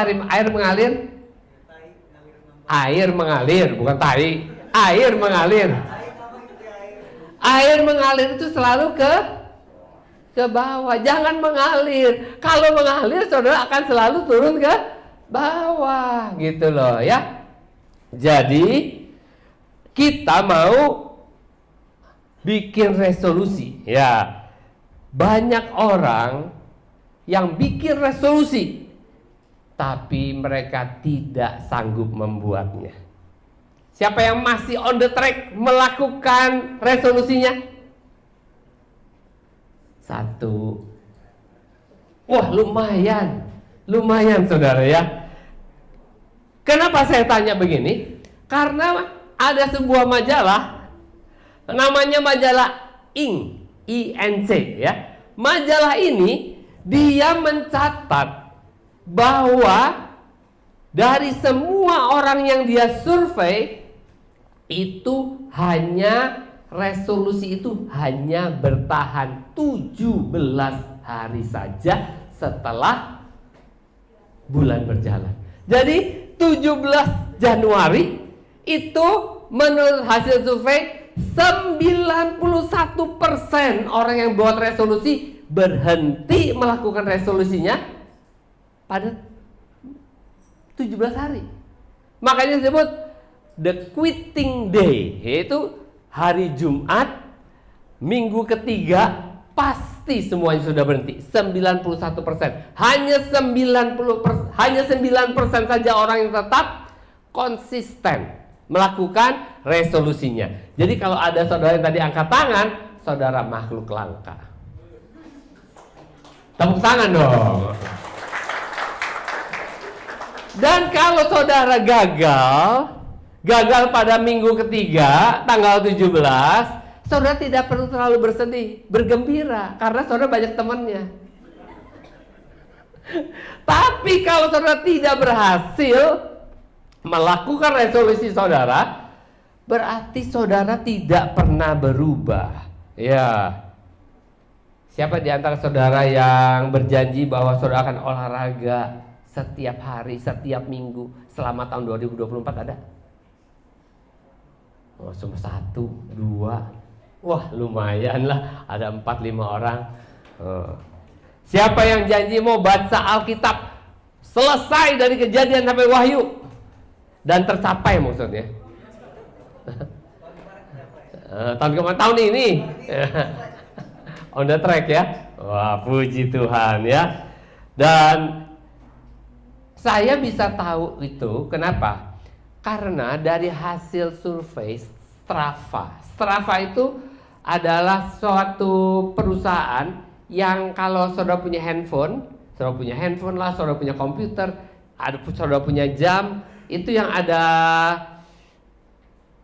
Apa air mengalir? Air mengalir, bukan tai. Air mengalir. Air mengalir itu selalu ke bawah. Jangan mengalir. Kalau mengalir, saudara akan selalu turun ke bawah, gitu loh ya. Jadi kita mau bikin resolusi, ya. Banyak orang yang bikin resolusi, tapi mereka tidak sanggup membuatnya. Siapa yang masih on the track melakukan resolusinya? 1. Wah, lumayan saudara ya. Kenapa saya tanya begini? Karena ada sebuah majalah, namanya majalah INC ya. Majalah ini dia mencatat bahwa dari semua orang yang dia survei itu resolusi itu hanya bertahan 17 hari saja setelah bulan berjalan. Jadi 17 Januari itu menurut hasil survei 91% orang yang buat resolusi berhenti melakukan resolusinya pada 17 hari. Makanya disebut the quitting day, yaitu hari Jumat minggu ketiga pasti semuanya sudah berhenti. 91%. Hanya 9% saja orang yang tetap konsisten melakukan resolusinya. Jadi kalau ada saudara yang tadi angkat tangan, saudara makhluk langka. Tepuk tangan dong. Dan kalau saudara gagal pada minggu ketiga, tanggal 17, saudara tidak perlu terlalu bersedih, bergembira, karena saudara banyak temannya. Tapi kalau saudara tidak berhasil melakukan resolusi saudara, berarti saudara tidak pernah berubah. Ya. Siapa di antara saudara yang berjanji bahwa saudara akan olahraga setiap hari, setiap minggu selama tahun 2024 ada? Oh, cuma 1, 2. Wah, lumayan lah, ada 4-5 orang. Siapa yang janji mau baca Alkitab selesai dari Kejadian sampai Wahyu dan tercapai maksudnya? Tahun ini on the track ya. Wah, puji Tuhan ya. Dan saya bisa tahu itu kenapa? Karena dari hasil survei Strava itu adalah suatu perusahaan yang kalau saudara punya handphone lah, saudara punya komputer, saudara punya jam, itu yang ada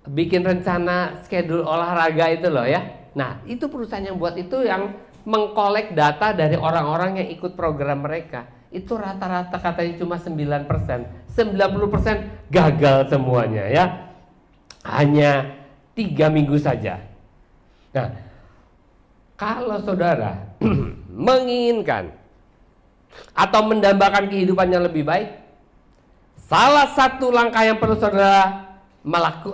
bikin rencana schedule olahraga itu loh ya. Nah, itu perusahaan yang buat itu yang mengkolek data dari orang-orang yang ikut program mereka. Itu rata-rata katanya cuma 9%. 90% gagal semuanya ya. Hanya 3 minggu saja. Nah, kalau saudara menginginkan atau mendambakan kehidupan yang lebih baik, salah satu langkah yang perlu saudara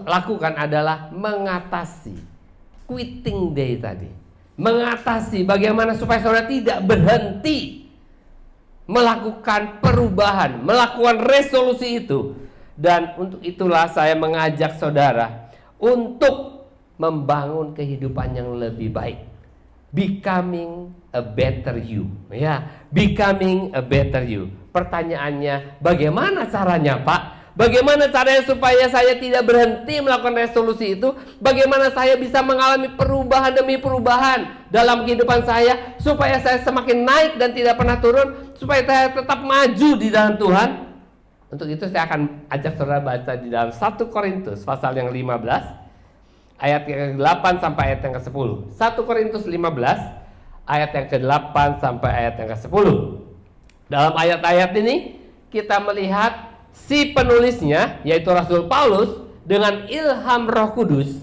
lakukan adalah mengatasi quitting day tadi. Mengatasi bagaimana supaya saudara tidak berhenti melakukan perubahan, melakukan resolusi itu. Dan untuk itulah saya mengajak saudara untuk membangun kehidupan yang lebih baik. Becoming a better you, ya, becoming a better you. Pertanyaannya, bagaimana caranya, Pak? Bagaimana caranya supaya saya tidak berhenti melakukan resolusi itu? Bagaimana saya bisa mengalami perubahan demi perubahan dalam kehidupan saya, supaya saya semakin naik dan tidak pernah turun, supaya saya tetap maju di dalam Tuhan? Untuk itu saya akan ajak saudara baca di dalam 1 Korintus pasal yang 15 ayat yang ke-8 sampai ayat yang ke-10. 1 Korintus 15 ayat yang ke-8 sampai ayat yang ke-10. Dalam ayat-ayat ini kita melihat si penulisnya, yaitu Rasul Paulus, dengan ilham Roh Kudus,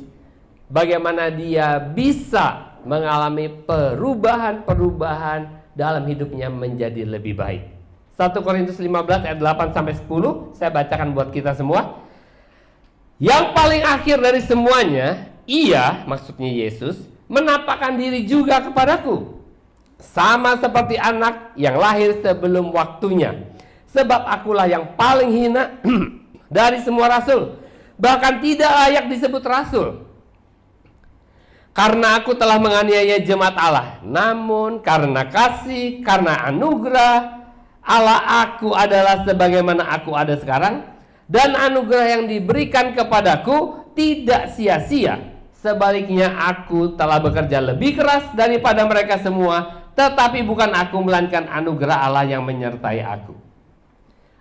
bagaimana dia bisa mengalami perubahan-perubahan dalam hidupnya menjadi lebih baik. 1 1 Korintus 15 ayat 8 sampai 10, saya bacakan buat kita semua. Yang paling akhir dari semuanya, ia, maksudnya Yesus, menampakkan diri juga kepadaku, sama seperti anak yang lahir sebelum waktunya. Sebab akulah yang paling hina dari semua rasul, bahkan tidak layak disebut rasul, karena aku telah menganiaya jemaat Allah. Namun karena kasih, karena anugerah Allah, aku adalah sebagaimana aku ada sekarang. Dan anugerah yang diberikan kepadaku tidak sia-sia. Sebaliknya aku telah bekerja lebih keras daripada mereka semua, tetapi bukan aku, melainkan anugerah Allah yang menyertai aku.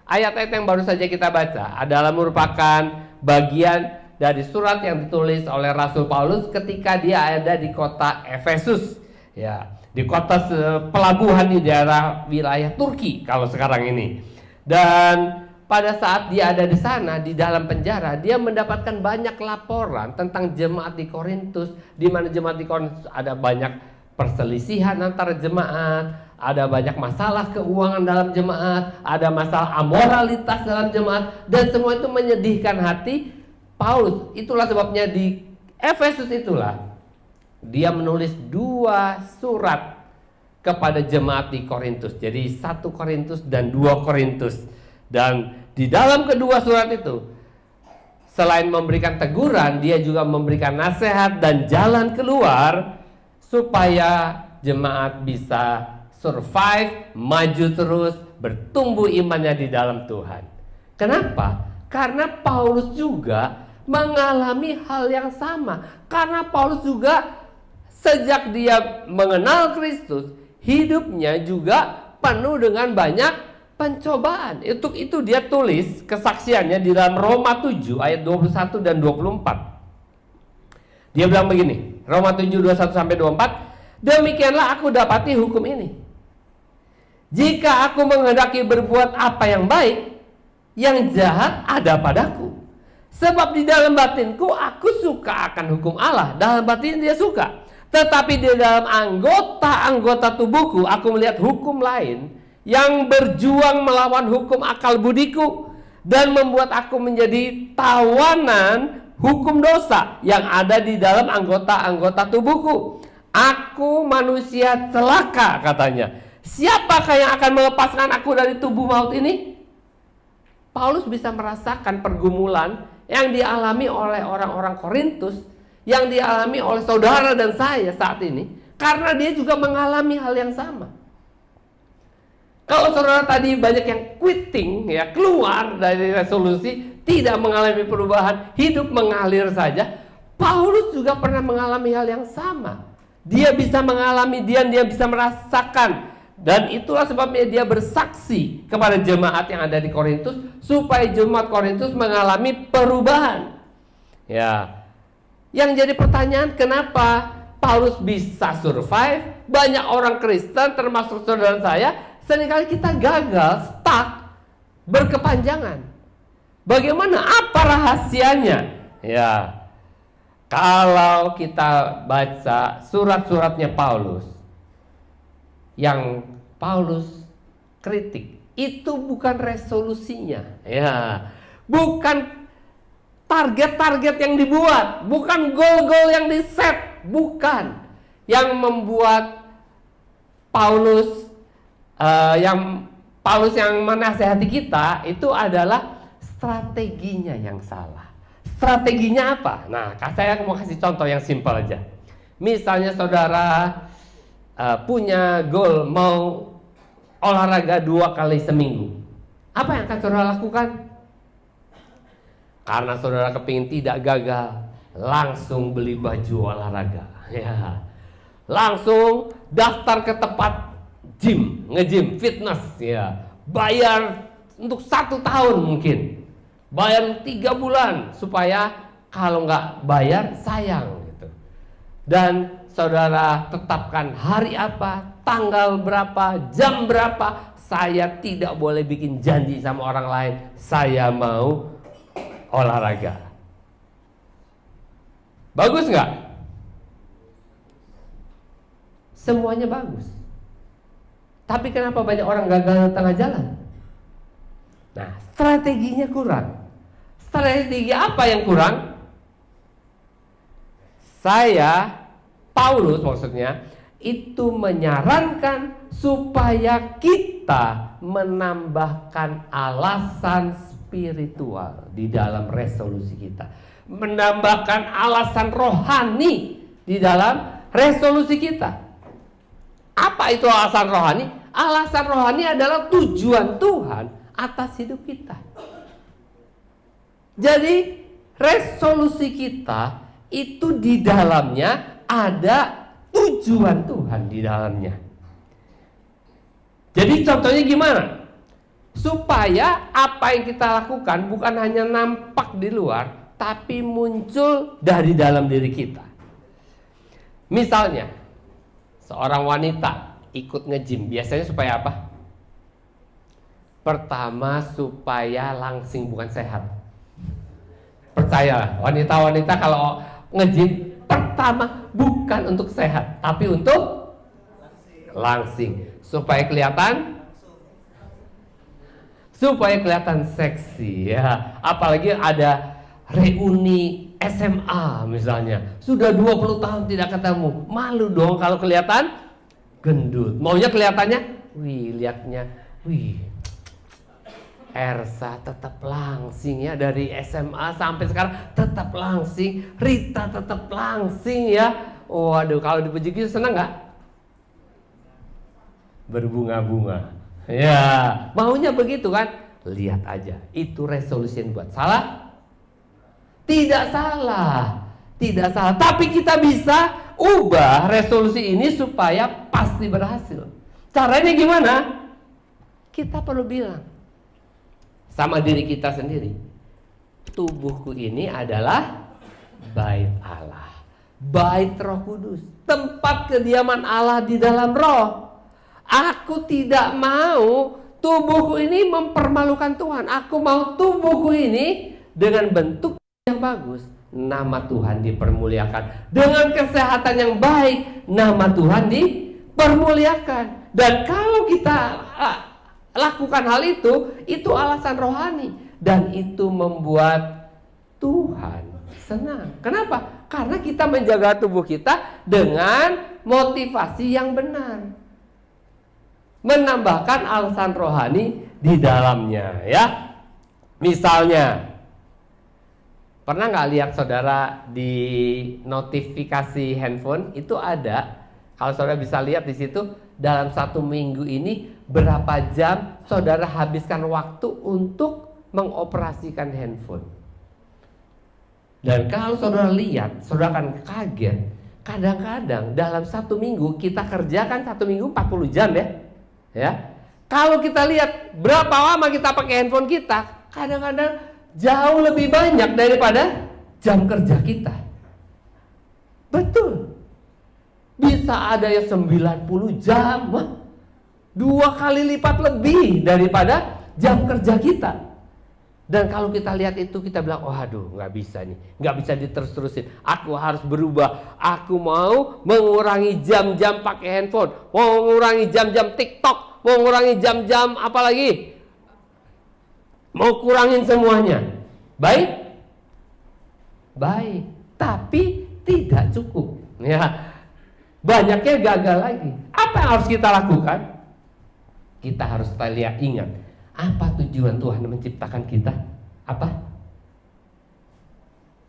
Ayat-ayat yang baru saja kita baca adalah merupakan bagian dari surat yang ditulis oleh Rasul Paulus ketika dia ada di kota Efesus, ya, di kota pelabuhan di daerah wilayah Turki kalau sekarang ini. Dan pada saat dia ada di sana, di dalam penjara, dia mendapatkan banyak laporan tentang jemaat di Korintus, di mana jemaat di Korintus ada banyak perselisihan antara jemaat, ada banyak masalah keuangan dalam jemaat, ada masalah amoralitas dalam jemaat, dan semua itu menyedihkan hati Paulus. Itulah sebabnya di Efesus itulah dia menulis 2 surat kepada jemaat di Korintus. Jadi 1 Korintus dan 2 Korintus. Dan di dalam kedua surat itu, selain memberikan teguran, dia juga memberikan nasihat dan jalan keluar supaya jemaat bisa survive, maju terus, bertumbuh imannya di dalam Tuhan. Kenapa? Karena Paulus juga mengalami hal yang sama. Karena Paulus juga sejak dia mengenal Kristus, hidupnya juga penuh dengan banyak pencobaan. Untuk itu dia tulis kesaksiannya di dalam Roma 7 ayat 21 dan 24. Dia bilang begini, Roma 7 21 sampai 24, demikianlah aku dapati hukum ini. Jika aku menghendaki berbuat apa yang baik, yang jahat ada padaku. Sebab di dalam batinku aku suka akan hukum Allah. Dalam batin dia suka. Tetapi di dalam anggota-anggota tubuhku aku melihat hukum lain yang berjuang melawan hukum akal budiku dan membuat aku menjadi tawanan hukum dosa yang ada di dalam anggota-anggota tubuhku. Aku manusia celaka, katanya. Siapakah yang akan melepaskan aku dari tubuh maut ini? Paulus bisa merasakan pergumulan yang dialami oleh orang-orang Korintus, yang dialami oleh saudara dan saya saat ini, karena dia juga mengalami hal yang sama. Kalau saudara tadi banyak yang quitting, ya, keluar dari resolusi, tidak mengalami perubahan, hidup mengalir saja, Paulus juga pernah mengalami hal yang sama. Dia bisa mengalami, dia bisa merasakan. Dan itulah sebabnya dia bersaksi kepada jemaat yang ada di Korintus, supaya jemaat Korintus mengalami perubahan. Ya, yang jadi pertanyaan, kenapa Paulus bisa survive? Banyak orang Kristen, termasuk saudara saya, seringkali kita gagal, stuck, berkepanjangan. Bagaimana? Apa rahasianya? Ya, kalau kita baca surat-suratnya Paulus, yang Paulus kritik, itu bukan resolusinya, ya, bukan target-target yang dibuat, bukan goal-goal yang di-set, bukan. Yang membuat Paulus yang menasehati kita itu adalah strateginya yang salah. Strateginya apa? Nah, saya mau kasih contoh yang simpel aja. Misalnya saudara punya goal mau olahraga 2 kali seminggu. Apa yang akan saudara lakukan? Karena saudara kepingin tidak gagal, langsung beli baju olahraga. Ya. Langsung daftar ke tempat gym, nge-gym, fitness, ya. Bayar untuk 1 tahun mungkin. Bayar 3 bulan supaya kalau nggak bayar sayang gitu. Dan saudara tetapkan hari apa, tanggal berapa, jam berapa. Saya tidak boleh bikin janji sama orang lain, saya mau olahraga. Bagus nggak? Semuanya bagus. Tapi kenapa banyak orang gagal di tengah jalan? Nah, strateginya kurang. Strategi apa yang kurang? Paulus maksudnya, itu menyarankan supaya kita menambahkan alasan spiritual di dalam resolusi kita. Menambahkan alasan rohani di dalam resolusi kita. Apa itu alasan rohani? Alasan rohani adalah tujuan Tuhan atas hidup kita. Jadi resolusi kita itu di dalamnya ada tujuan Tuhan di dalamnya. Jadi contohnya gimana? Supaya apa yang kita lakukan bukan hanya nampak di luar, tapi muncul dari dalam diri kita. Misalnya, seorang wanita ikut nge-gym, biasanya supaya apa? Pertama, supaya langsing, bukan sehat. Percayalah, wanita-wanita kalau nge-gym, pertama bukan untuk sehat, tapi untuk langsing. Supaya kelihatan seksi ya. Apalagi ada reuni SMA misalnya, sudah 20 tahun tidak ketemu, malu dong kalau kelihatan gendut. Maunya kelihatannya, Ersa tetap langsing ya, dari SMA sampai sekarang tetap langsing, Rita tetap langsing ya. Waduh, kalau dipuji gitu senang nggak? Berbunga-bunga. Ya, maunya begitu kan? Lihat aja, itu resolusi yang buat salah? Tidak salah, tidak salah. Tapi kita bisa ubah resolusi ini supaya pasti berhasil. Caranya gimana? Kita perlu bilang sama diri kita sendiri, tubuhku ini adalah bait Allah, bait Roh Kudus, tempat kediaman Allah di dalam roh. Aku tidak mau tubuhku ini mempermalukan Tuhan. Aku mau tubuhku ini dengan bentuk yang bagus, nama Tuhan dipermuliakan. Dengan kesehatan yang baik, nama Tuhan dipermuliakan. Dan kalau kita lakukan hal itu alasan rohani. Dan itu membuat Tuhan senang. Kenapa? Karena kita menjaga tubuh kita dengan motivasi yang benar, menambahkan alasan rohani di dalamnya ya. Misalnya, pernah nggak lihat saudara di notifikasi handphone itu ada, kalau saudara bisa lihat di situ, dalam 1 minggu ini berapa jam saudara habiskan waktu untuk mengoperasikan handphone. Dan kalau saudara lihat, saudara akan kaget. Kadang-kadang dalam 1 minggu kita kerjakan 1 minggu 40 jam ya. Kalau kita lihat berapa lama kita pakai handphone kita, kadang-kadang jauh lebih banyak daripada jam kerja kita. Betul. Bisa ada yang 90 jam, 2 kali lipat lebih daripada jam kerja kita. Dan kalau kita lihat itu, kita bilang, oh aduh, nggak bisa nih, nggak bisa diterus-terusin. Aku harus berubah. Aku mau mengurangi jam-jam pakai handphone, mau mengurangi jam-jam TikTok, mau mengurangi jam-jam apa lagi, mau kurangin semuanya. Baik, baik, tapi tidak cukup. Ya, banyaknya gagal lagi. Apa yang harus kita lakukan? Kita harus ingat. Apa tujuan Tuhan menciptakan kita? Apa?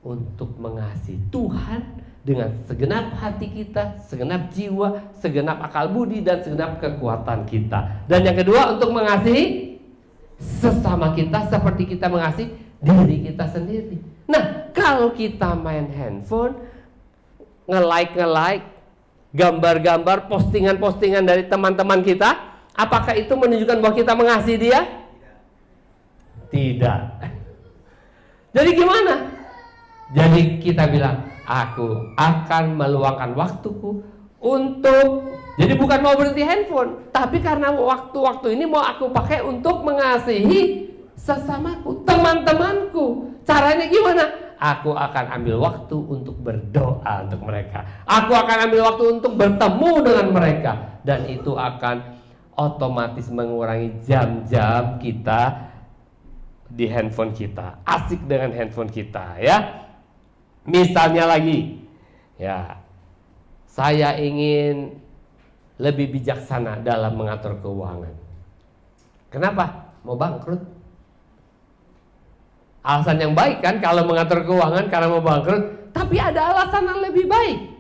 Untuk mengasihi Tuhan dengan segenap hati kita, segenap jiwa, segenap akal budi, dan segenap kekuatan kita. Dan yang kedua, untuk mengasihi sesama kita seperti kita mengasihi diri kita sendiri. Nah, kalau kita main handphone, nge-like gambar-gambar, postingan-postingan dari teman-teman kita, apakah itu menunjukkan bahwa kita mengasihi dia? Tidak. Jadi gimana? Jadi kita bilang, aku akan meluangkan waktuku untuk, jadi bukan mau berhenti handphone, tapi karena waktu-waktu ini mau aku pakai untuk mengasihi sesamaku, teman-temanku. Caranya gimana? Aku akan ambil waktu untuk berdoa untuk mereka. Aku akan ambil waktu untuk bertemu dengan mereka. Dan itu akan otomatis mengurangi jam-jam kita di handphone kita, asik dengan handphone kita ya. Misalnya lagi, ya, saya ingin lebih bijaksana dalam mengatur keuangan. Kenapa? Mau bangkrut. Alasan yang baik kan kalau mengatur keuangan karena mau bangkrut, tapi ada alasan yang lebih baik.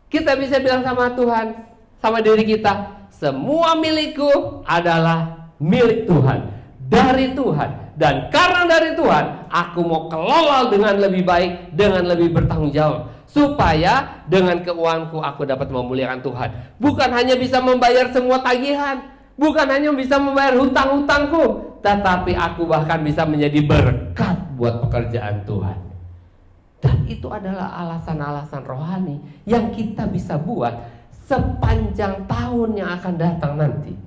Kita bisa bilang sama Tuhan, sama diri kita, semua milikku adalah milik Tuhan, dari Tuhan. Dan karena dari Tuhan, aku mau kelola dengan lebih baik, dengan lebih bertanggung jawab. Supaya dengan keuanganku aku dapat memuliakan Tuhan. Bukan hanya bisa membayar semua tagihan, bukan hanya bisa membayar hutang-hutangku, tetapi aku bahkan bisa menjadi berkat buat pekerjaan Tuhan. Dan itu adalah alasan-alasan rohani yang kita bisa buat sepanjang tahun yang akan datang nanti.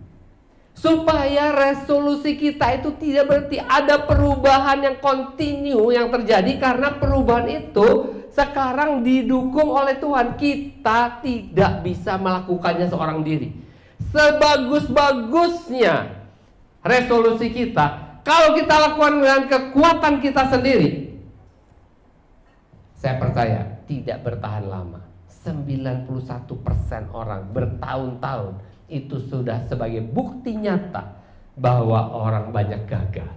Supaya resolusi kita itu tidak berarti ada perubahan yang kontinu yang terjadi, karena perubahan itu sekarang didukung oleh Tuhan. Kita tidak bisa melakukannya seorang diri. Sebagus-bagusnya resolusi kita, kalau kita lakukan dengan kekuatan kita sendiri, saya percaya tidak bertahan lama. 91% orang bertahun-tahun itu sudah sebagai bukti nyata bahwa orang banyak gagal.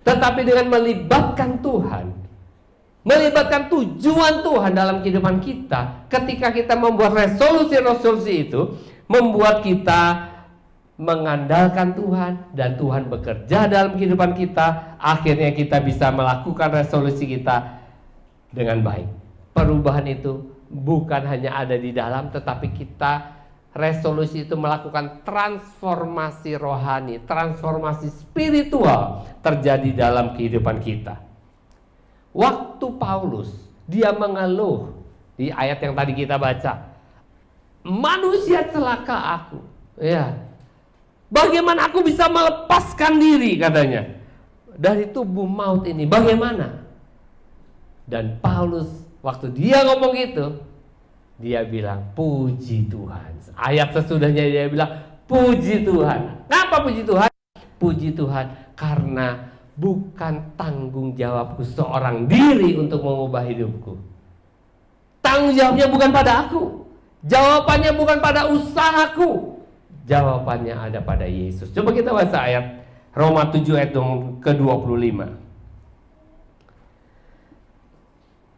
Tetapi dengan melibatkan Tuhan, melibatkan tujuan Tuhan dalam kehidupan kita, ketika kita membuat resolusi-resolusi itu, membuat kita mengandalkan Tuhan dan Tuhan bekerja dalam kehidupan kita, akhirnya kita bisa melakukan resolusi kita dengan baik. Perubahan itu bukan hanya ada di dalam, tetapi kita resolusi itu melakukan transformasi rohani, transformasi spiritual terjadi dalam kehidupan kita. Waktu Paulus dia mengeluh di ayat yang tadi kita baca, manusia celaka aku, ya, bagaimana aku bisa melepaskan diri, katanya, dari tubuh maut ini, bagaimana? Dan Paulus waktu dia ngomong gitu, dia bilang puji Tuhan. Ayat sesudahnya dia bilang puji Tuhan. Kenapa puji Tuhan? Puji Tuhan karena bukan tanggung jawabku seorang diri untuk mengubah hidupku. Tanggung jawabnya bukan pada aku. Jawabannya bukan pada usahaku. Jawabannya ada pada Yesus. Coba kita baca ayat Roma 7 ayat ke-25.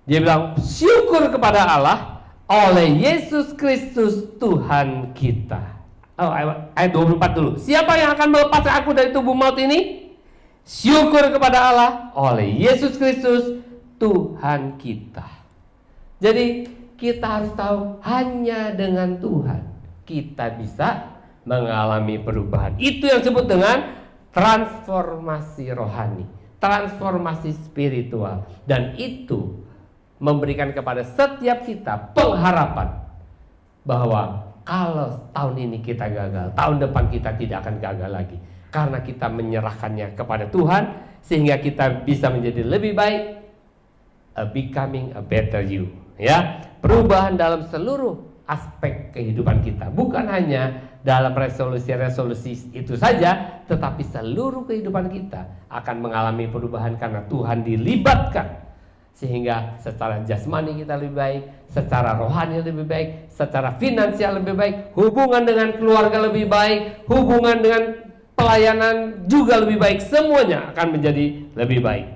Dia bilang syukur kepada Allah oleh Yesus Kristus Tuhan kita. Ayat 24 dulu. Siapa yang akan melepaskan aku dari tubuh maut ini? Syukur kepada Allah oleh Yesus Kristus Tuhan kita. Jadi kita harus tahu hanya dengan Tuhan kita bisa mengalami perubahan. Itu yang disebut dengan transformasi rohani, transformasi spiritual. Dan itu memberikan kepada setiap kita pengharapan bahwa kalau tahun ini kita gagal, tahun depan kita tidak akan gagal lagi, karena kita menyerahkannya kepada Tuhan, sehingga kita bisa menjadi lebih baik, becoming a better you, ya, perubahan dalam seluruh aspek kehidupan kita, bukan hanya dalam resolusi-resolusi itu saja, tetapi seluruh kehidupan kita akan mengalami perubahan karena Tuhan dilibatkan. Sehingga secara jasmani kita lebih baik, secara rohani lebih baik, secara finansial lebih baik, hubungan dengan keluarga lebih baik, hubungan dengan pelayanan juga lebih baik, semuanya akan menjadi lebih baik.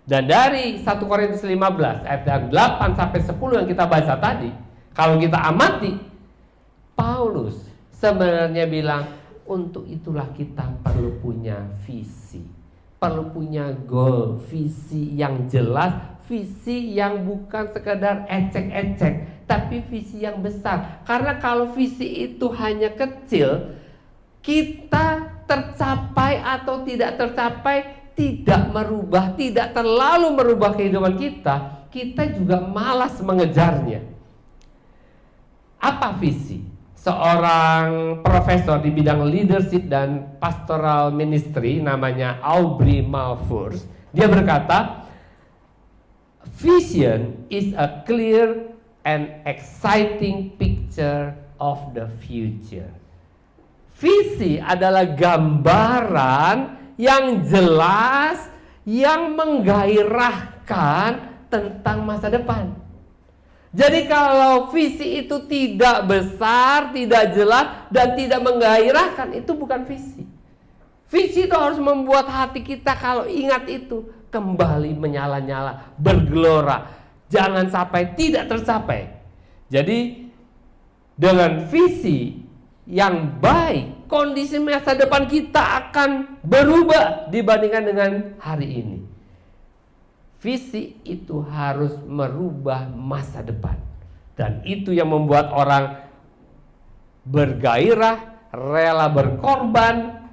Dan dari 1 Korintus 15 ayat 8 sampai 10 yang kita baca tadi, kalau kita amati, Paulus sebenarnya bilang, untuk itulah kita perlu punya visi, perlu punya goal, visi yang jelas, visi yang bukan sekedar ecek-ecek, tapi visi yang besar. Karena kalau visi itu hanya kecil, kita tercapai atau tidak tercapai tidak merubah, tidak terlalu merubah kehidupan kita, kita juga malas mengejarnya. Apa visi? Seorang profesor di bidang leadership dan pastoral ministry namanya Aubrey Malphurs, dia berkata, vision is a clear and exciting picture of the future. Visi adalah gambaran yang jelas, yang menggairahkan tentang masa depan. Jadi kalau visi itu tidak besar, tidak jelas, dan tidak menggairahkan, itu bukan visi. Visi itu harus membuat hati kita kalau ingat itu kembali menyala-nyala, bergelora. Jangan sampai tidak tercapai. Jadi dengan visi yang baik, kondisi masa depan kita akan berubah dibandingkan dengan hari ini. Visi itu harus merubah masa depan. Dan itu yang membuat orang bergairah, rela berkorban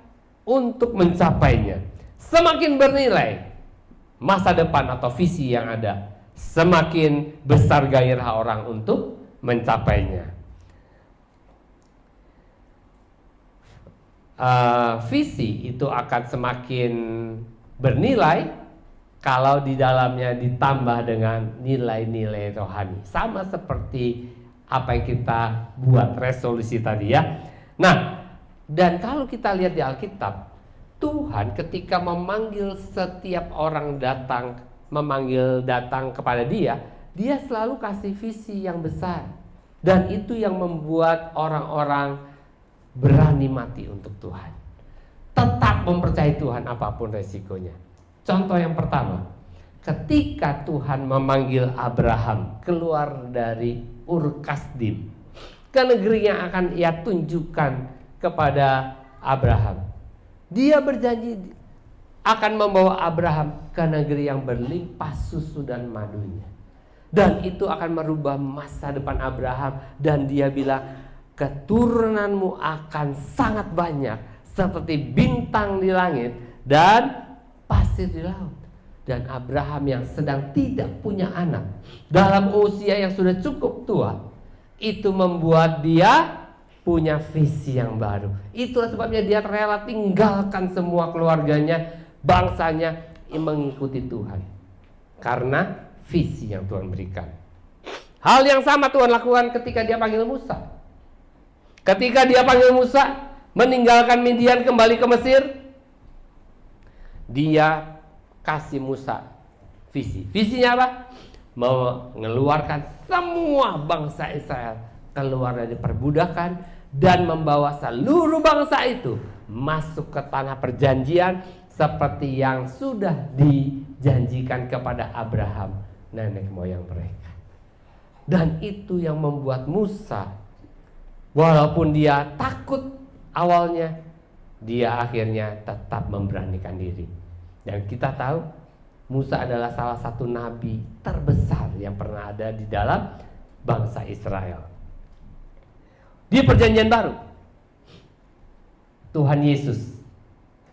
untuk mencapainya. Semakin bernilai masa depan atau visi yang ada, semakin besar gairah orang untuk mencapainya. Visi itu akan semakin bernilai kalau di dalamnya ditambah dengan nilai-nilai rohani. Sama seperti apa yang kita buat resolusi tadi ya. Nah, dan kalau kita lihat di Alkitab, Tuhan ketika memanggil setiap orang memanggil datang kepada dia selalu kasih visi yang besar. Dan itu yang membuat orang-orang berani mati untuk Tuhan. Tetap mempercayai Tuhan apapun resikonya. Contoh yang pertama, ketika Tuhan memanggil Abraham keluar dari Ur Kasdim ke negeri yang akan ia tunjukkan kepada Abraham, dia berjanji akan membawa Abraham ke negeri yang berlimpah susu dan madunya. Dan itu akan merubah masa depan Abraham. Dan dia bilang, keturunanmu akan sangat banyak seperti bintang di langit dan pasir di laut. Dan Abraham yang sedang tidak punya anak dalam usia yang sudah cukup tua, itu membuat dia punya visi yang baru. Itulah sebabnya dia rela tinggalkan semua keluarganya, bangsanya, mengikuti Tuhan karena visi yang Tuhan berikan. Hal yang sama Tuhan lakukan ketika dia panggil Musa. Ketika dia panggil Musa meninggalkan Midian kembali ke Mesir, dia kasih Musa visi. Visinya apa? Mengeluarkan semua bangsa Israel keluar dari perbudakan dan membawa seluruh bangsa itu masuk ke tanah perjanjian seperti yang sudah dijanjikan kepada Abraham, nenek moyang mereka. Dan itu yang membuat Musa, walaupun dia takut awalnya, dia akhirnya tetap memberanikan diri. Dan kita tahu Musa adalah salah satu nabi terbesar yang pernah ada di dalam bangsa Israel. Di perjanjian baru, Tuhan Yesus,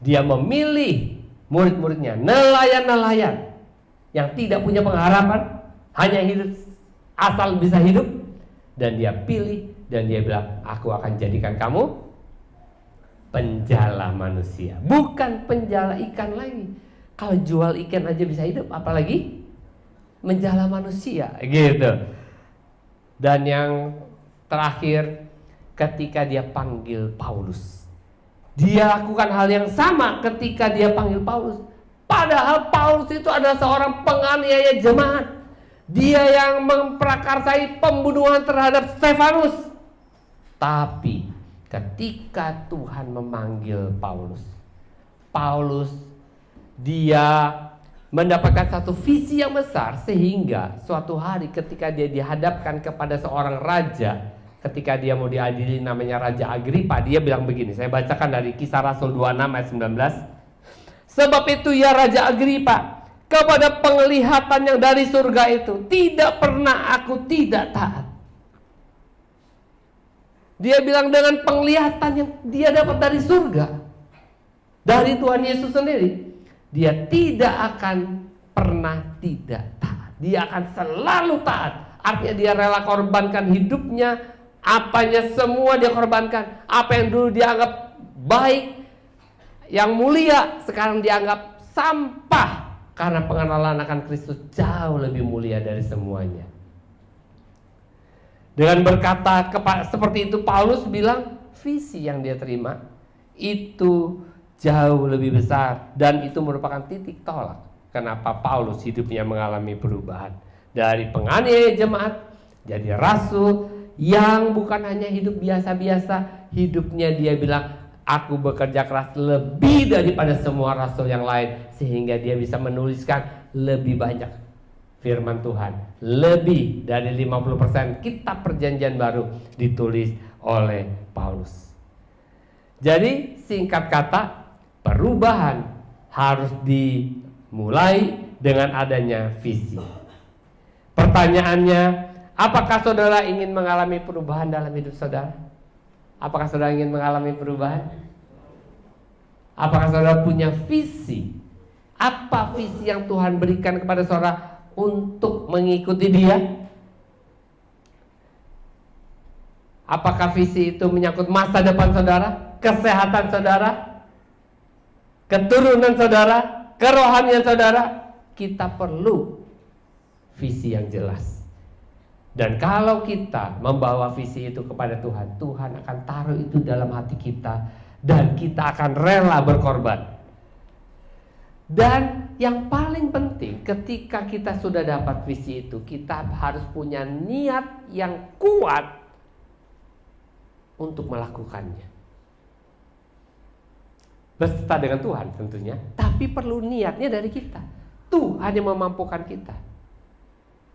dia memilih murid-muridnya, nelayan-nelayan yang tidak punya pengharapan, hanya hidup asal bisa hidup. Dan dia pilih dan dia bilang, aku akan jadikan kamu penjala manusia, bukan penjala ikan lagi. Kalau jual ikan aja bisa hidup, apalagi menjala manusia gitu. Dan yang terakhir, ketika dia panggil Paulus, dia lakukan hal yang sama ketika dia panggil Paulus. Padahal Paulus itu adalah seorang penganiaya jemaat. Dia yang memprakarsai pembunuhan terhadap Stefanus. Tapi ketika Tuhan memanggil Paulus dia mendapatkan satu visi yang besar, sehingga suatu hari ketika dia dihadapkan kepada seorang raja, ketika dia mau diadili, namanya Raja Agripa, dia bilang begini, saya bacakan dari Kisah Rasul 26 ayat 19. Sebab itu ya Raja Agripa, kepada penglihatan yang dari surga itu tidak pernah aku tidak taat. Dia bilang dengan penglihatan yang dia dapat dari surga, dari Tuhan Yesus sendiri, dia tidak akan pernah tidak taat. Dia akan selalu taat. Artinya dia rela korbankan hidupnya, apanya semua dia korbankan. Apa yang dulu dianggap baik, yang mulia, sekarang dianggap sampah. Karena pengenalan akan Kristus jauh lebih mulia dari semuanya. Dengan berkata seperti itu, Paulus bilang visi yang dia terima itu jauh lebih besar, dan itu merupakan titik tolak kenapa Paulus hidupnya mengalami perubahan dari penganiaya jemaat jadi rasul yang bukan hanya hidup biasa-biasa. Hidupnya dia bilang, aku bekerja keras lebih daripada semua rasul yang lain, sehingga dia bisa menuliskan lebih banyak firman Tuhan. Lebih dari 50% kitab perjanjian baru ditulis oleh Paulus. Jadi singkat kata, perubahan harus dimulai dengan adanya visi. Pertanyaannya, apakah saudara ingin mengalami perubahan dalam hidup saudara? Apakah saudara ingin mengalami perubahan? Apakah saudara punya visi? Apa visi yang Tuhan berikan kepada saudara untuk mengikuti Dia? Apakah visi itu menyangkut masa depan saudara, kesehatan saudara, keturunan saudara, kerohanian saudara? Kita perlu visi yang jelas. Dan kalau kita membawa visi itu kepada Tuhan, Tuhan akan taruh itu dalam hati kita, dan kita akan rela berkorban. Dan yang paling penting, ketika kita sudah dapat visi itu, kita harus punya niat yang kuat untuk melakukannya. Beserta dengan Tuhan tentunya, tapi perlu niatnya dari kita. Tuhan yang memampukan kita.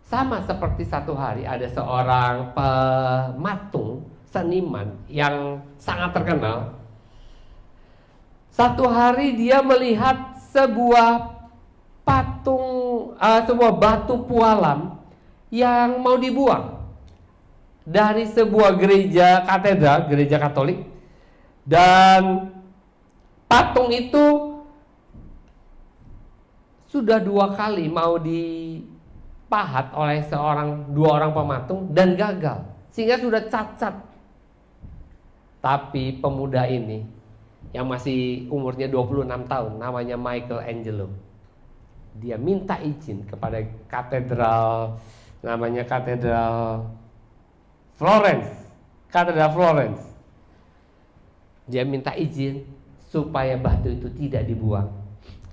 Sama seperti satu hari ada seorang pematung seniman yang sangat terkenal. Satu hari dia melihat sebuah patung, sebuah batu pualam yang mau dibuang dari sebuah gereja katedral, gereja Katolik. Dan patung itu sudah 2 kali mau dipahat oleh dua orang pematung dan gagal, sehingga sudah cacat. Tapi pemuda ini yang masih umurnya 26 tahun, namanya Michelangelo, dia minta izin kepada katedral, namanya katedral Florence. Dia minta izin supaya batu itu tidak dibuang,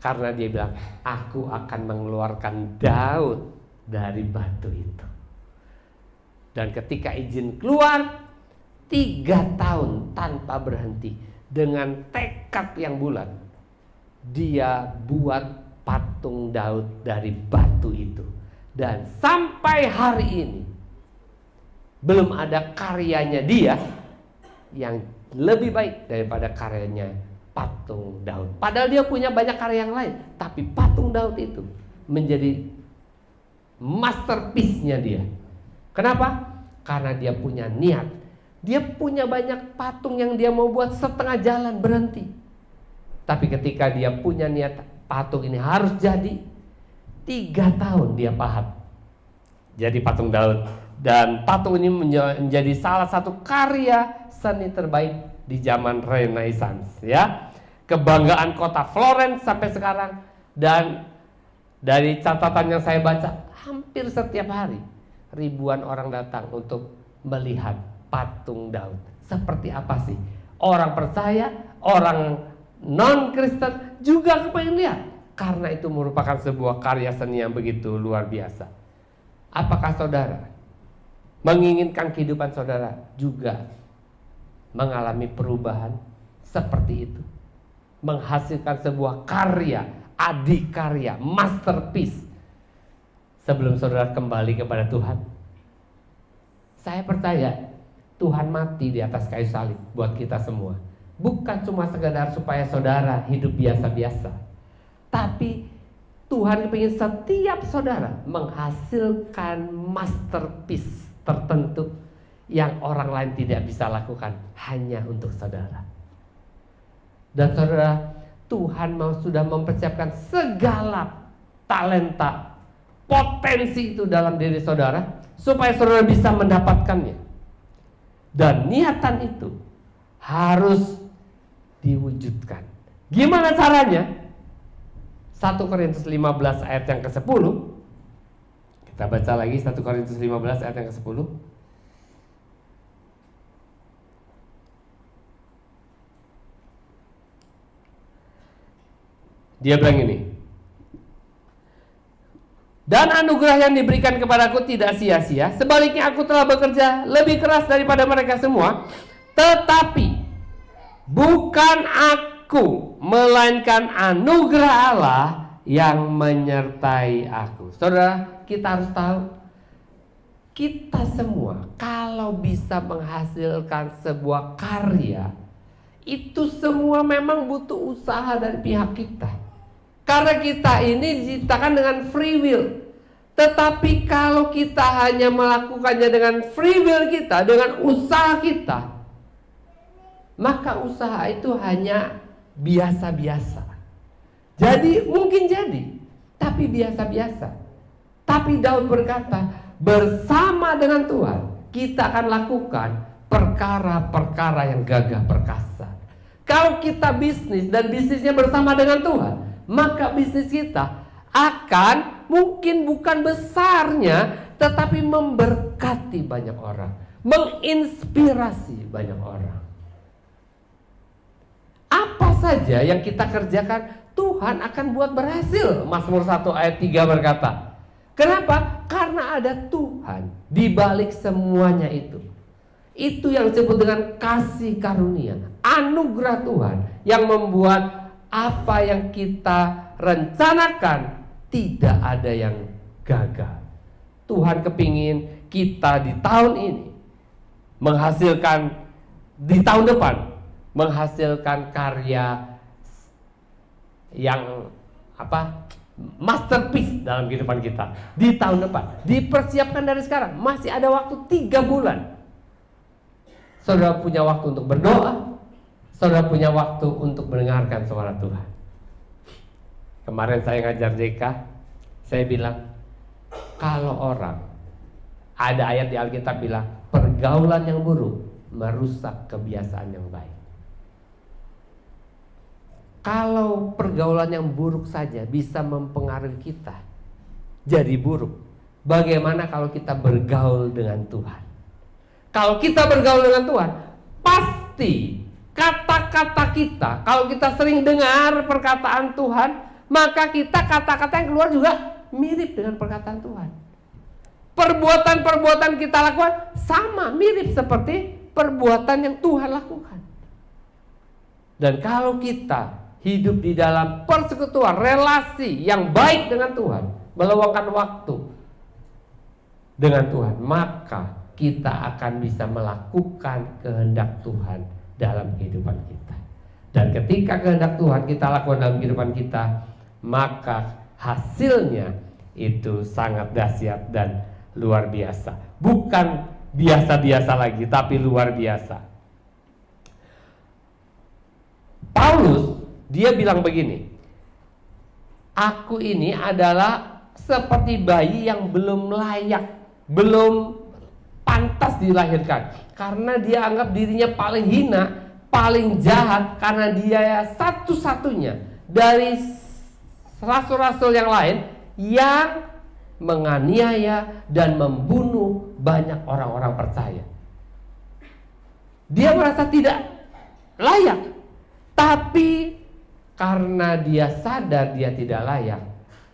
karena dia bilang, aku akan mengeluarkan Daud dari batu itu. Dan ketika izin keluar, 3 tahun tanpa berhenti, dengan tekad yang bulat, dia buat patung Daud dari batu itu. Dan sampai hari ini belum ada karyanya dia yang lebih baik daripada karyanya patung Daud. Padahal dia punya banyak karya yang lain, tapi patung Daud itu menjadi masterpiece-nya dia. Kenapa? Karena dia punya niat. Dia punya banyak patung yang dia mau buat, setengah jalan berhenti. Tapi ketika dia punya niat, patung ini harus jadi, 3 tahun dia pahat jadi patung Daud. Dan patung ini menjadi salah satu karya seni terbaik di zaman Renaissance, ya. Kebanggaan kota Florence sampai sekarang. Dan dari catatan yang saya baca, hampir setiap hari ribuan orang datang untuk melihat patung Daud. Seperti apa sih? Orang percaya, orang non-Kristen juga kepengen lihat, karena itu merupakan sebuah karya seni yang begitu luar biasa. Apakah saudara menginginkan kehidupan saudara juga mengalami perubahan seperti itu, menghasilkan sebuah karya, adikarya, masterpiece sebelum saudara kembali kepada Tuhan? Saya percaya Tuhan mati di atas kayu salib buat kita semua, bukan cuma sekedar supaya saudara hidup biasa-biasa, tapi Tuhan ingin setiap saudara menghasilkan masterpiece tertentu yang orang lain tidak bisa lakukan, hanya untuk saudara. Dan saudara, Tuhan sudah mempersiapkan segala talenta, potensi itu dalam diri saudara, supaya saudara bisa mendapatkannya. Dan niatan itu harus diwujudkan. Gimana caranya? 1 Korintus 15 ayat yang ke-10. Kita baca lagi 1 Korintus 15 ayat yang ke-10. Dia bilang ini, dan anugerah yang diberikan kepadaku tidak sia-sia. Sebaliknya aku telah bekerja lebih keras daripada mereka semua. Tetapi bukan aku, melainkan anugerah Allah yang menyertai aku. Saudara, kita harus tahu, kita semua kalau bisa menghasilkan sebuah karya, itu semua memang butuh usaha dari pihak kita. Karena kita ini diciptakan dengan free will. Tetapi kalau kita hanya melakukannya dengan free will kita, dengan usaha kita, maka usaha itu hanya biasa-biasa. Jadi mungkin jadi, tapi biasa-biasa. Tapi Daud berkata, bersama dengan Tuhan kita akan lakukan perkara-perkara yang gagah perkasa. Kalau kita bisnis dan bisnisnya bersama dengan Tuhan, maka bisnis kita akan mungkin bukan besarnya, tetapi memberkati banyak orang, menginspirasi banyak orang. Apa saja yang kita kerjakan, Tuhan akan buat berhasil. Mazmur 1 ayat 3 berkata. Kenapa? Karena ada Tuhan di balik semuanya itu. Itu yang disebut dengan kasih karunia, anugerah Tuhan yang membuat apa yang kita rencanakan tidak ada yang gagal. Tuhan kepingin kita di tahun ini menghasilkan, di tahun depan menghasilkan karya yang masterpiece dalam kehidupan kita di tahun depan. Dipersiapkan dari sekarang, masih ada waktu 3 bulan. Saudara punya waktu untuk berdoa, saudara punya waktu untuk mendengarkan suara Tuhan. Kemarin saya ngajar DK, saya bilang, kalau orang, ada ayat di Alkitab bilang, pergaulan yang buruk merusak kebiasaan yang baik. Kalau pergaulan yang buruk saja bisa mempengaruhi kita jadi buruk, bagaimana kalau kita bergaul dengan Tuhan? Kalau kita bergaul dengan Tuhan, pasti kata-kata kita, kalau kita sering dengar perkataan Tuhan, maka kita kata-kata yang keluar juga mirip dengan perkataan Tuhan. Perbuatan-perbuatan kita lakukan sama, mirip seperti perbuatan yang Tuhan lakukan. Dan kalau kita hidup di dalam persekutuan, relasi yang baik dengan Tuhan, meluangkan waktu dengan Tuhan, maka kita akan bisa melakukan kehendak Tuhan dalam kehidupan kita. Dan ketika kehendak Tuhan kita lakukan dalam kehidupan kita, maka hasilnya itu sangat dahsyat dan luar biasa. Bukan biasa-biasa lagi, tapi luar biasa. Paulus, dia bilang begini, aku ini adalah seperti bayi yang belum layak, belum pantas dilahirkan, karena dia anggap dirinya paling hina, paling jahat, karena dia satu-satunya dari rasul-rasul yang lain yang menganiaya dan membunuh banyak orang-orang percaya. Dia merasa tidak layak, tapi karena dia sadar dia tidak layak,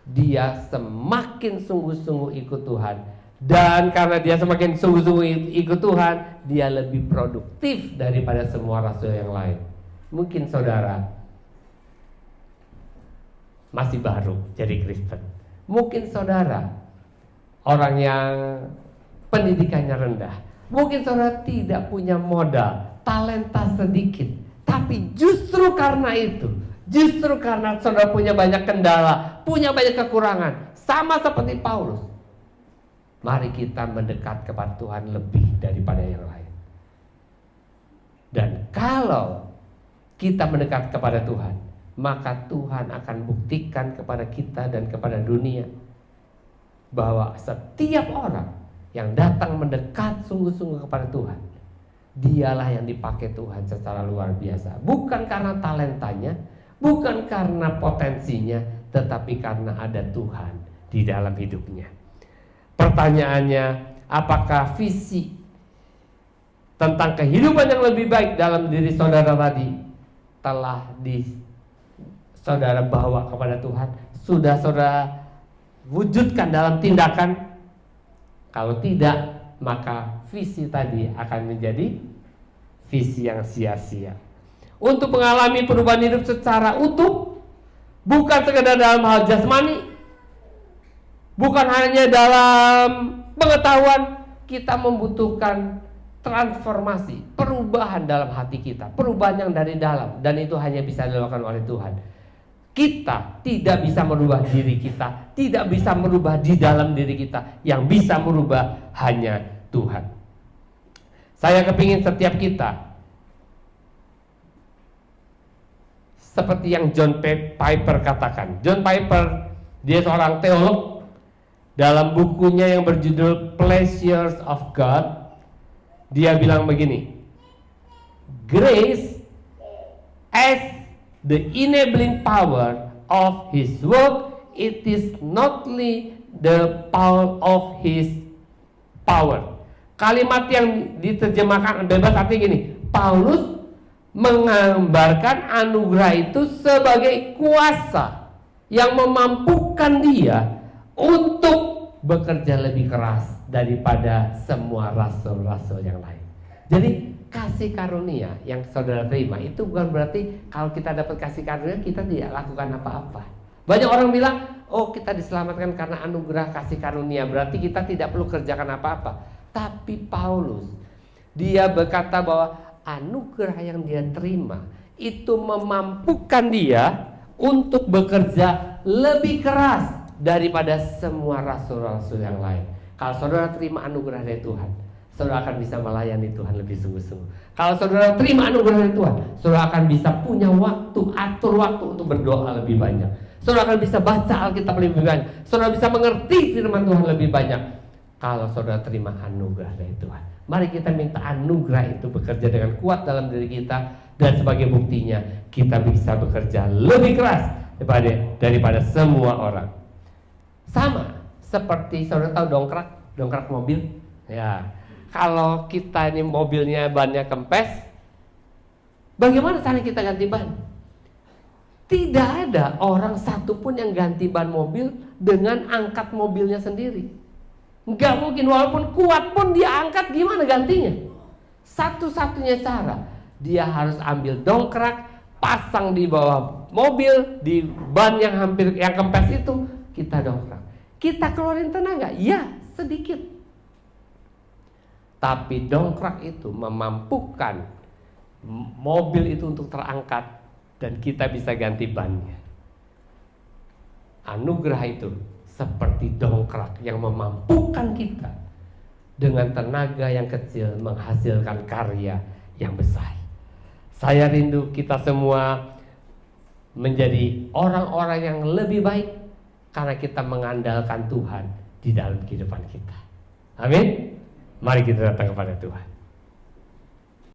dia semakin sungguh-sungguh ikut Tuhan. Dan karena dia semakin sungguh-sungguh ikut Tuhan, dia lebih produktif daripada semua rasul yang lain. Mungkin saudara masih baru jadi Kristen. Mungkin saudara orang yang pendidikannya rendah. Mungkin saudara tidak punya modal, talenta sedikit. Tapi justru karena itu, justru karena saudara punya banyak kendala, punya banyak kekurangan, sama seperti Paulus, mari kita mendekat kepada Tuhan lebih daripada yang lain. Dan kalau kita mendekat kepada Tuhan, maka Tuhan akan buktikan kepada kita dan kepada dunia bahwa setiap orang yang datang mendekat sungguh-sungguh kepada Tuhan, dialah yang dipakai Tuhan secara luar biasa. Bukan karena talentanya, bukan karena potensinya, tetapi karena ada Tuhan di dalam hidupnya. Pertanyaannya, apakah visi tentang kehidupan yang lebih baik dalam diri saudara tadi telah saudara bawa kepada Tuhan? Sudah saudara wujudkan dalam tindakan? Kalau tidak, maka visi tadi akan menjadi visi yang sia-sia. Untuk mengalami perubahan hidup secara utuh, bukan sekedar dalam hal jasmani, bukan hanya dalam pengetahuan, kita membutuhkan transformasi, perubahan dalam hati kita, perubahan yang dari dalam, dan itu hanya bisa dilakukan oleh Tuhan. Kita tidak bisa merubah diri kita, tidak bisa merubah di dalam diri kita. Yang bisa merubah hanya Tuhan. Saya kepingin setiap kita seperti yang John Piper katakan. John Piper, dia seorang teolog. Dalam bukunya yang berjudul Pleasures of God, dia bilang begini: grace as the enabling power of His work, it is not only the power of His power. Kalimat yang diterjemahkan bebas artinya gini: Paulus menggambarkan anugerah itu sebagai kuasa yang memampukan dia untuk bekerja lebih keras daripada semua rasul-rasul yang lain. Jadi kasih karunia yang saudara terima itu bukan berarti kalau kita dapat kasih karunia kita tidak lakukan apa-apa. Banyak orang bilang, oh kita diselamatkan karena anugerah kasih karunia, berarti kita tidak perlu kerjakan apa-apa. Tapi Paulus, dia berkata bahwa anugerah yang dia terima itu memampukan dia untuk bekerja lebih keras daripada semua rasul-rasul yang lain. Kalau saudara terima anugerah dari Tuhan, saudara akan bisa melayani Tuhan lebih sungguh-sungguh. Kalau saudara terima anugerah dari Tuhan, saudara akan bisa punya waktu, atur waktu untuk berdoa lebih banyak. Saudara akan bisa baca Alkitab lebih banyak. Saudara bisa mengerti firman Tuhan lebih banyak. Kalau saudara terima anugerah dari Tuhan, mari kita minta anugerah itu bekerja dengan kuat dalam diri kita, dan sebagai buktinya kita bisa bekerja lebih keras daripada semua orang. Sama seperti saudara tahu dongkrak mobil, ya. Kalau kita ini mobilnya bannya kempes, bagaimana cara kita ganti ban? Tidak ada orang satupun yang ganti ban mobil dengan angkat mobilnya sendiri. Nggak mungkin, walaupun kuat pun dia angkat, gimana gantinya? Satu-satunya cara, dia harus ambil dongkrak, pasang di bawah mobil, di ban yang kempes itu, kita dongkrak. Kita keluarin tenaga, ya sedikit. Tapi dongkrak itu memampukan mobil itu untuk terangkat dan kita bisa ganti bannya. Anugerah itu seperti dongkrak yang memampukan kita dengan tenaga yang kecil menghasilkan karya yang besar. Saya rindu kita semua menjadi orang-orang yang lebih baik karena kita mengandalkan Tuhan di dalam kehidupan kita. Amin. Mari kita datang kepada Tuhan.